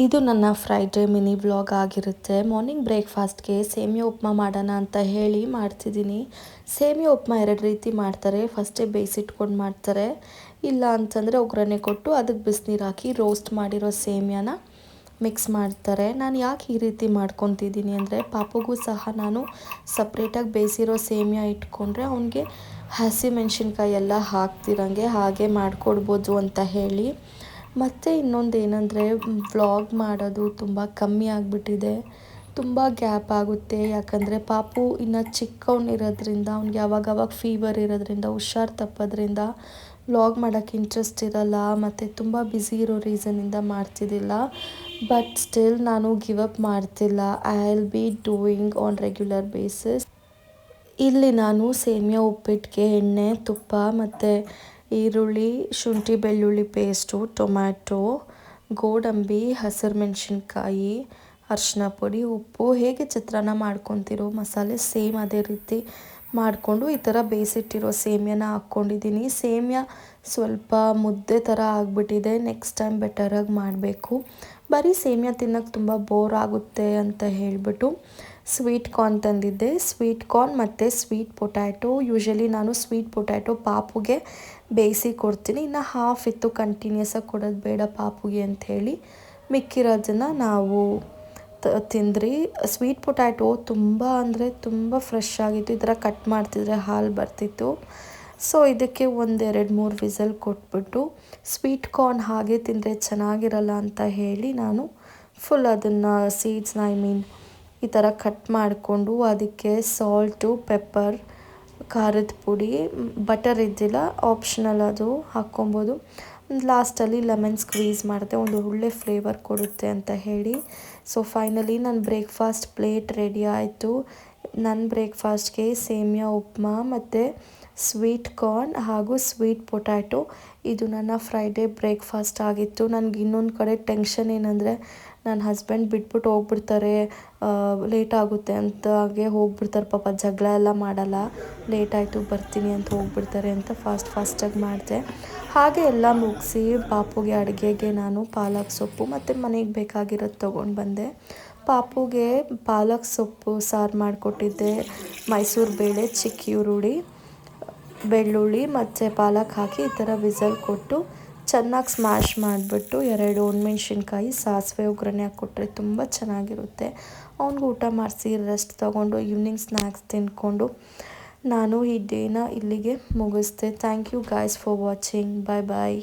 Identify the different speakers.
Speaker 1: ಇದು ನನ್ನ Friday mini vlog ಆಗಿರುತ್ತೆ. ಮಾರ್ನಿಂಗ್ ಬ್ರೇಕ್ಫಾಸ್ಟ್ಗೆ ಸೇಮಿಯಾ ಉಪ್ಮಾ ಮಾಡೋಣ ಅಂತ ಹೇಳಿ ಮಾಡ್ತಿದ್ದೀನಿ. ಸೇಮಿಯಾ ಉಪ್ಮಾ 2 ರೀತಿ ಮಾಡ್ತಾರೆ. ಫಸ್ಟೇ ಬೇಯಿಸಿಟ್ಕೊಂಡು ಮಾಡ್ತಾರೆ, ಇಲ್ಲ ಅಂತಂದರೆ ಒಗ್ಗರಣೆ ಕೊಟ್ಟು ಅದಕ್ಕೆ ಬಿಸಿನೀರು ಹಾಕಿ ರೋಸ್ಟ್ ಮಾಡಿರೋ ಸೇಮಿಯಾನ ಮಿಕ್ಸ್ ಮಾಡ್ತಾರೆ. ನಾನು ಯಾಕೆ ಈ ರೀತಿ ಮಾಡ್ಕೊತಿದ್ದೀನಿ ಅಂದರೆ, ಪಾಪುಗೂ ಸಹ ನಾನು ಸಪ್ರೇಟಾಗಿ ಬೇಯಿಸಿರೋ ಸೇಮಿಯಾ ಇಟ್ಕೊಂಡ್ರೆ ಅವನಿಗೆ ಹಸಿಮೆಣ್ಸಿನ್ಕಾಯಿ ಎಲ್ಲ ಹಾಕ್ತಿರಂಗೆ ಹಾಗೆ ಮಾಡಿಕೊಡ್ಬೋದು ಅಂತ ಹೇಳಿ. ಮತ್ತು ಇನ್ನೊಂದು ಏನಂದರೆ, ವ್ಲಾಗ್ ಮಾಡೋದು ತುಂಬ ಕಮ್ಮಿ ಆಗಿಬಿಟ್ಟಿದೆ. ತುಂಬ ಗ್ಯಾಪ್ ಆಗುತ್ತೆ, ಯಾಕಂದರೆ ಪಾಪು ಇನ್ನು ಚಿಕ್ಕವನಿರೋದ್ರಿಂದ ಅವ್ನಿಗೆ ಅವಾಗವಾಗ ಫೀವರ್ ಇರೋದ್ರಿಂದ, ಹುಷಾರು ತಪ್ಪೋದ್ರಿಂದ ವ್ಲಾಗ್ ಮಾಡೋಕ್ಕೆ ಇಂಟ್ರೆಸ್ಟ್ ಇರೋಲ್ಲ, ಮತ್ತು ತುಂಬ ಬ್ಯುಸಿ ಇರೋ ರೀಸನಿಂದ ಮಾಡ್ತಿದ್ದಿಲ್ಲ. ಬಟ್ ಸ್ಟಿಲ್ ನಾನು ಗಿವ್ ಅಪ್ ಮಾಡ್ತಿಲ್ಲ. I will be doing on regular basis. ಇಲ್ಲಿ ನಾನು ಸೇಮಿಯಾ ಉಪ್ಪಿಟ್ಟಿಗೆ ಎಣ್ಣೆ, ತುಪ್ಪ ಮತ್ತು ಈರುಳ್ಳಿ, ಶುಂಠಿ ಬೆಳ್ಳುಳ್ಳಿ ಪೇಸ್ಟು, ಟೊಮ್ಯಾಟೊ, ಗೋಡಂಬಿ, ಹಸಿರು ಮೆಣಸಿನ್ಕಾಯಿ, ಅರಿಶಿನ ಪುಡಿ, ಉಪ್ಪು, ಹೇಗೆ ಚಿತ್ರಾನ್ನ ಮಾಡ್ಕೊತಿರೋ ಮಸಾಲೆ ಸೇಮ್ ಅದೇ ರೀತಿ ಮಾಡಿಕೊಂಡು ಈ ಥರ ಬೇಯಿಸಿಟ್ಟಿರೋ ಸೇಮಿಯಾನ ಹಾಕ್ಕೊಂಡಿದ್ದೀನಿ. ಸೇಮಿಯಾ ಸ್ವಲ್ಪ ಮುದ್ದೆ ಥರ ಆಗಿಬಿಟ್ಟಿದೆ. ನೆಕ್ಸ್ಟ್ ಟೈಮ್ ಬೆಟರಾಗಿ ಮಾಡಬೇಕು. ಬರೀ ಸೇಮಿಯಾ ತಿನ್ನೋಕ್ಕೆ ತುಂಬ ಬೋರ್ ಆಗುತ್ತೆ ಅಂತ ಹೇಳಿಬಿಟ್ಟು ಸ್ವೀಟ್ ಕಾರ್ನ್ ತಂದಿದ್ದೆ. ಸ್ವೀಟ್ ಕಾರ್ನ್ ಮತ್ತು ಸ್ವೀಟ್ ಪೊಟ್ಯಾಟೊ. ಯೂಶ್ವಲಿ ನಾನು ಸ್ವೀಟ್ ಪೊಟ್ಯಾಟೊ ಪಾಪುಗೆ ಬೇಯಿಸಿ ಕೊಡ್ತೀನಿ. ಇನ್ನು ಹಾಫ್ ಇತ್ತು, ಕಂಟಿನ್ಯೂಸಾಗಿ ಕೊಡೋದು ಬೇಡ ಪಾಪುಗೆ ಅಂಥೇಳಿ ಮಿಕ್ಕಿರೋದನ್ನು ನಾವು ತಿಂದ್ರಿ. ಸ್ವೀಟ್ ಪೊಟ್ಯಾಟೊ ತುಂಬ ಅಂದರೆ ತುಂಬ ಫ್ರೆಶ್ ಆಗಿತ್ತು. ಈ ಥರ ಕಟ್ ಮಾಡ್ತಿದ್ರೆ ಹಾಲು ಬರ್ತಿತ್ತು. ಸೊ ಇದಕ್ಕೆ 1-2-3 ವಿಸಲ್ ಕೊಟ್ಬಿಟ್ಟು, ಸ್ವೀಟ್ ಕಾರ್ನ್ ಹಾಗೆ ತಿಂದರೆ ಚೆನ್ನಾಗಿರಲ್ಲ ಅಂತ ಹೇಳಿ ನಾನು ಫುಲ್ ಅದನ್ನು ಸೀಡ್ಸ್ನ ಈ ಥರ ಕಟ್ ಮಾಡಿಕೊಂಡು ಅದಕ್ಕೆ ಸಾಲ್ಟು, ಪೆಪ್ಪರ್, ಖಾರದ ಪುಡಿ, ಬಟರ್ ಇದ್ದಿಲ್ಲ, ಆಪ್ಷನಲ್ ಅದು ಹಾಕ್ಕೊಬೋದು. ಲಾಸ್ಟಲ್ಲಿ ಲೆಮನ್ ಸ್ಕ್ವೀಸ್ ಮಾಡಿದೆ, ಒಂದು ಒಳ್ಳೆ ಫ್ಲೇವರ್ ಕೊಡುತ್ತೆ ಅಂತ ಹೇಳಿ. ಸೊ ಫೈನಲಿ ನನ್ನ ಬ್ರೇಕ್ಫಾಸ್ಟ್ ಪ್ಲೇಟ್ ರೆಡಿ ಆಯಿತು. ನನ್ನ ಬ್ರೇಕ್ಫಾಸ್ಟ್ಗೆ ಸೇಮಿಯಾ ಉಪ್ಮಾ ಮತ್ತು ಸ್ವೀಟ್ ಕಾರ್ನ್ ಹಾಗೂ ಸ್ವೀಟ್ ಪೊಟ್ಯಾಟೊ, ಇದು ನನ್ನ ಫ್ರೈಡೇ ಬ್ರೇಕ್ಫಾಸ್ಟ್ ಆಗಿತ್ತು. ನನಗೆ ಇನ್ನೊಂದು ಕಡೆ ಟೆನ್ಷನ್ ಏನಂದರೆ, ನನ್ನ ಹಸ್ಬೆಂಡ್ ಬಿಟ್ಬಿಟ್ಟು ಹೋಗ್ಬಿಡ್ತಾರೆ, ಲೇಟ್ ಆಗುತ್ತೆ ಅಂತ ಹಾಗೆ ಹೋಗ್ಬಿಡ್ತಾರೆ. ಪಾಪ ಜಗಳ ಎಲ್ಲ ಮಾಡಲ್ಲ, ಲೇಟ್ ಆಯಿತು ಬರ್ತೀನಿ ಅಂತ ಹೋಗ್ಬಿಡ್ತಾರೆ ಅಂತ ಫಾಸ್ಟಾಗಿ ಮಾಡಿದೆ. ಹಾಗೆ ಎಲ್ಲ ಮುಗಿಸಿ ಪಾಪುಗೆ ಅಡುಗೆಗೆ ನಾನು ಪಾಲಕ್ ಸೊಪ್ಪು ಮತ್ತು ಮನೆಗೆ ಬೇಕಾಗಿರೋದು ತೊಗೊಂಡು ಬಂದೆ. ಪಾಪುಗೆ ಪಾಲಕ್ ಸೊಪ್ಪು ಸಾರು ಮಾಡಿಕೊಟ್ಟಿದ್ದೆ. ಮೈಸೂರು ಬೇಳೆ, ಚಿಕ್ಕ ಈರುಳ್ಳಿ, ಬೆಳ್ಳುಳ್ಳಿ ಮತ್ತು ಪಾಲಕ್ ಹಾಕಿ ಈ ಥರ ವಿಸಲ್ ಕೊಟ್ಟು ಚೆನ್ನಾಗಿ ಸ್ಮ್ಯಾಶ್ ಮಾಡಿಬಿಟ್ಟು 2 ಒಣಮೆಣ್ಸಿನ್ಕಾಯಿ, ಸಾಸಿವೆ ಒಗ್ಗರಣೆ ಹಾಕ್ಕೊಟ್ರೆ ತುಂಬ ಚೆನ್ನಾಗಿರುತ್ತೆ. ಅವ್ನಿಗೆ ಊಟ ಮಾಡಿಸಿ ರೆಸ್ಟ್ ತೊಗೊಂಡು ಈವ್ನಿಂಗ್ ಸ್ನ್ಯಾಕ್ಸ್ ತಿಂದ್ಕೊಂಡು ನಾನು ಈ ಡೇನ ಇಲ್ಲಿಗೆ ಮುಗಿಸ್ದೆ. Thank you guys for watching. Bye bye.